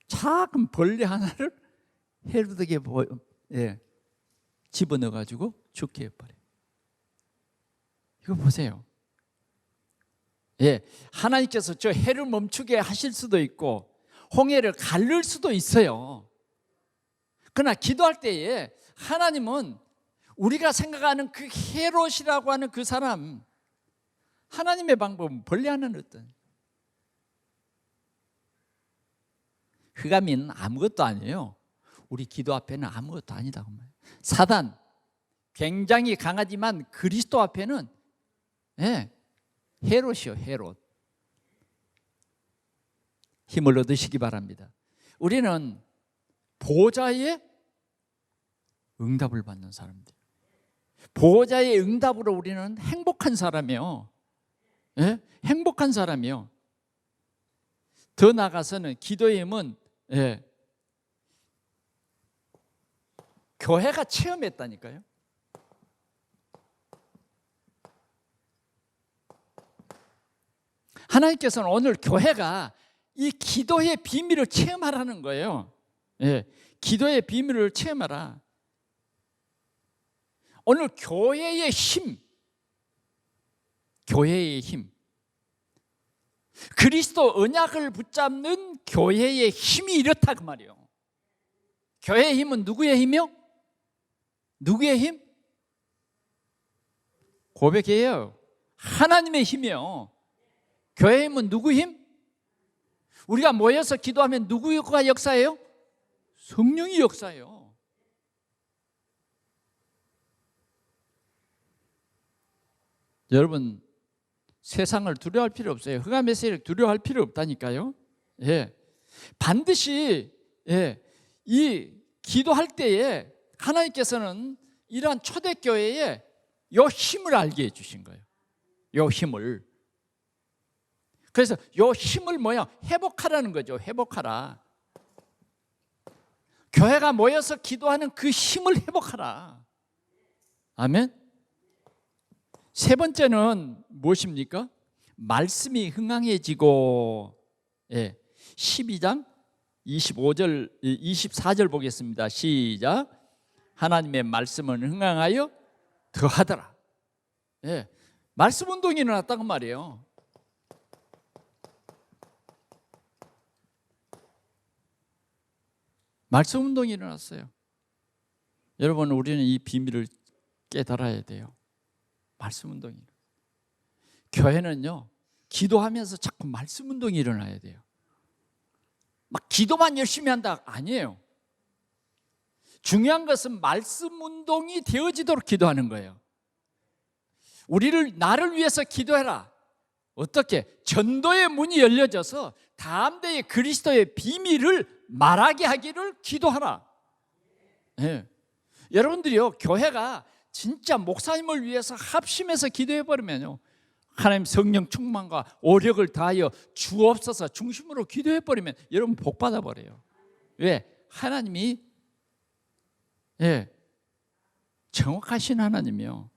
작은 벌레 하나를 헤롯에게 집어넣어가지고 죽게 해버려요. 이거 보세요. 하나님께서 저 해를 멈추게 하실 수도 있고 홍해를 가를 수도 있어요. 그러나 기도할 때에 하나님은 우리가 생각하는 그 헤롯이라고 하는 그 사람, 하나님의 방법은 벌레 하나는 어떤 흑암이는 아무것도 아니에요. 우리 기도 앞에는 아무것도 아니다. 사단 굉장히 강하지만 그리스도 앞에는 헤롯이요, 헤롯. 힘을 얻으시기 바랍니다. 우리는 보호자의 응답을 받는 사람들. 보호자의 응답으로 우리는 행복한 사람이요. 행복한 사람이요. 더 나아가서는 기도의 힘은 교회가 체험했다니까요. 하나님께서는 오늘 교회가 이 기도의 비밀을 체험하라는 거예요. 기도의 비밀을 체험하라. 오늘 교회의 힘, 교회의 힘, 그리스도 언약을 붙잡는 교회의 힘이 이렇다 그 말이에요. 교회의 힘은 누구의 힘이요? 누구의 힘? 고백해요. 하나님의 힘이요. 교회의 힘은 누구 힘? 우리가 모여서 기도하면 누구가 역사예요? 성령이 역사예요. 여러분, 세상을 두려워할 필요 없어요. 흑암의 세력 두려워할 필요 없다니까요. 반드시 이 기도할 때에 하나님께서는 이러한 초대교회에 요 힘을 알게 해주신 거예요. 요 힘을. 그래서 요 힘을 회복하라는 거죠. 회복하라. 교회가 모여서 기도하는 그 힘을 회복하라. 아멘. 세 번째는 무엇입니까? 말씀이 흥황해지고 12장 25절 24절 보겠습니다. 시작. 하나님의 말씀은 흥황하여 더하더라. 말씀 운동이 일어났다고 말이에요. 말씀 운동이 일어났어요. 여러분, 우리는 이 비밀을 깨달아야 돼요. 말씀 운동이. 교회는요, 기도하면서 자꾸 말씀 운동이 일어나야 돼요. 막 기도만 열심히 한다 아니에요. 중요한 것은 말씀 운동이 되어지도록 기도하는 거예요. 나를 위해서 기도해라. 어떻게? 전도의 문이 열려져서 다음 대에 그리스도의 비밀을 말하게 하기를 기도하라. 여러분들이요, 교회가 진짜 목사님을 위해서 합심해서 기도해버리면요, 하나님 성령 충만과 오력을 다하여 주옵소서 중심으로 기도해버리면 여러분 복 받아버려요. 왜? 하나님이 정확하신 하나님이요.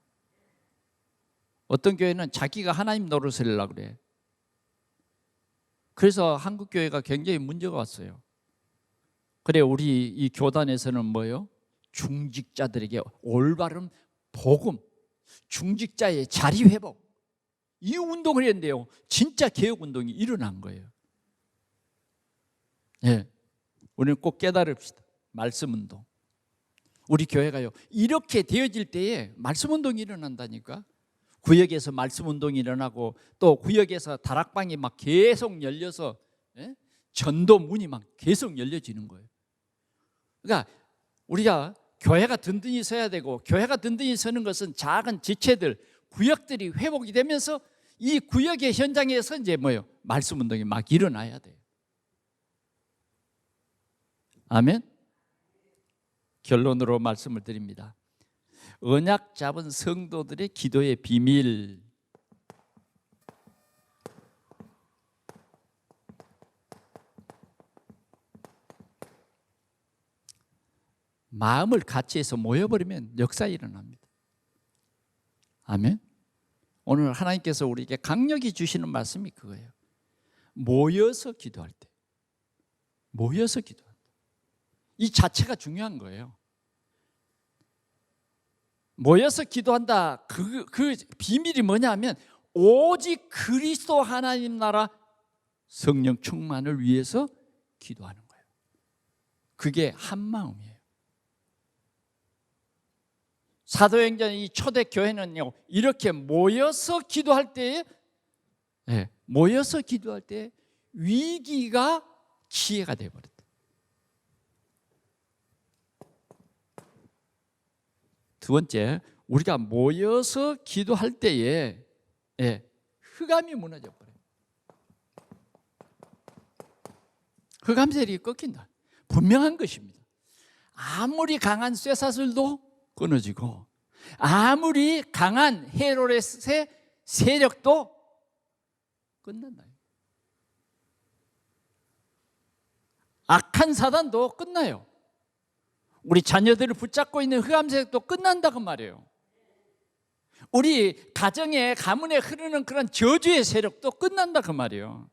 어떤 교회는 자기가 하나님 노릇을 하려고 그래. 그래서 한국 교회가 굉장히 문제가 왔어요. 그래, 우리 이 교단에서는 뭐예요? 중직자들에게 올바른 복음, 중직자의 자리 회복, 이 운동을 했는데요, 진짜 개혁 운동이 일어난 거예요. 우리는 꼭 깨달읍시다. 말씀 운동. 우리 교회가요, 이렇게 되어질 때에 말씀 운동이 일어난다니까. 구역에서 말씀 운동이 일어나고 또 구역에서 다락방이 막 계속 열려서 전도 문이 막 계속 열려지는 거예요. 그러니까 우리가 교회가 든든히 서야 되고, 교회가 든든히 서는 것은 작은 지체들, 구역들이 회복이 되면서 이 구역의 현장에서 이제 뭐예요? 말씀 운동이 막 일어나야 돼요. 아멘. 결론으로 말씀을 드립니다. 언약 잡은 성도들의 기도의 비밀. 마음을 같이 해서 모여버리면 역사 일어납니다. 아멘. 오늘 하나님께서 우리에게 강력히 주시는 말씀이 그거예요. 모여서 기도할 때, 모여서 기도한다. 이 자체가 중요한 거예요. 모여서 기도한다. 그 비밀이 뭐냐면 오직 그리스도 하나님 나라 성령 충만을 위해서 기도하는 거예요. 그게 한 마음이에요. 사도행전 이 초대 교회는요, 이렇게 모여서 기도할 때에, 모여서 기도할 때 위기가 기회가 되어버렸다. 두 번째, 우리가 모여서 기도할 때에 흑암이 무너져 버려요. 흑암 세력이 꺾인다. 분명한 것입니다. 아무리 강한 쇠사슬도 끊어지고, 아무리 강한 헤롯의 세력도 끝난다. 악한 사단도 끝나요. 우리 자녀들을 붙잡고 있는 흑암 세력도 끝난다고 말이에요. 우리 가정에, 가문에 흐르는 그런 저주의 세력도 끝난다 그 말이에요.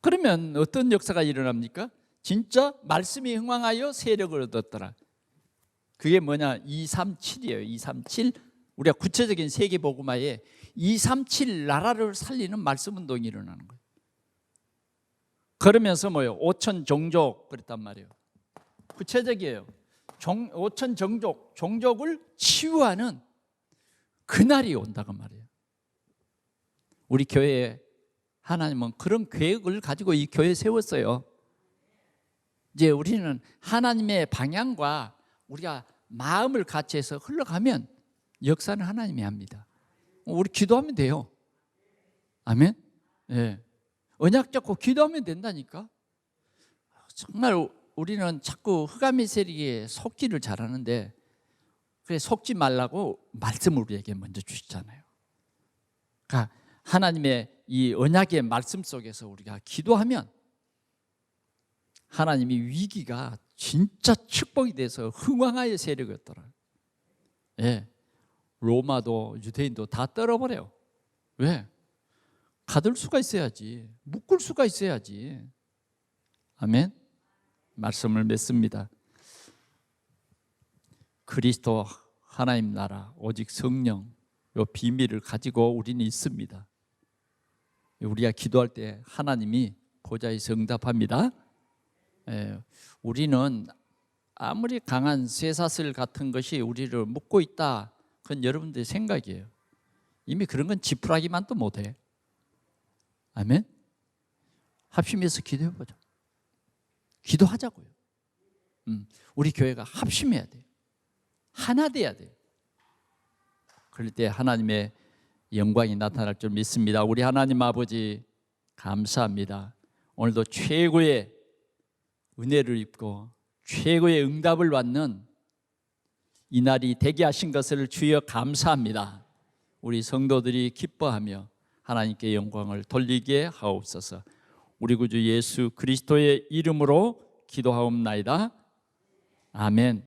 그러면 어떤 역사가 일어납니까? 진짜 말씀이 흥왕하여 세력을 얻었더라. 그게 뭐냐? 237이에요. 237. 우리가 구체적인 세계복음화에 237 나라를 살리는 말씀 운동이 일어나는 거예요. 그러면서 뭐예요? 5천 종족 그랬단 말이에요. 구체적이에요. 5천 종족을 치유하는 그날이 온다고 말이에요. 우리 교회에 하나님은 그런 계획을 가지고 이 교회에 세웠어요. 이제 우리는 하나님의 방향과 우리가 마음을 같이 해서 흘러가면 역사는 하나님이 합니다. 우리 기도하면 돼요. 아멘. 예. 언약 잡고 기도하면 된다니까. 정말 우리는 자꾸 흑암의 세력에 속기를 잘하는데, 그래 속지 말라고 말씀을 우리에게 먼저 주시잖아요. 그러니까 하나님의 이 언약의 말씀 속에서 우리가 기도하면 하나님이 위기가 진짜 축복이 돼서 흥왕하여 세력이었더라. 예, 로마도 유대인도 다 떨어버려요. 왜? 가둘 수가 있어야지, 묶을 수가 있어야지. 아멘. 말씀을 맺습니다. 그리스도 하나님 나라 오직 성령, 이 비밀을 가지고 우리는 있습니다. 우리가 기도할 때 하나님이 보좌에서 응답합니다. 우리는 아무리 강한 쇠사슬 같은 것이 우리를 묶고 있다, 그건 여러분들의 생각이에요. 이미 그런 건 지푸라기만도 못해. 아멘. 합심해서 기도해보자. 기도하자고요. 우리 교회가 합심해야 돼요. 하나 돼야 돼요. 그럴 때 하나님의 영광이 나타날 줄 믿습니다. 우리 하나님 아버지 감사합니다. 오늘도 최고의 은혜를 입고 최고의 응답을 받는 이 날이 되게 하신 것을 주여 감사합니다. 우리 성도들이 기뻐하며 하나님께 영광을 돌리게 하옵소서. 우리 구주 예수 그리스도의 이름으로 기도하옵나이다. 아멘.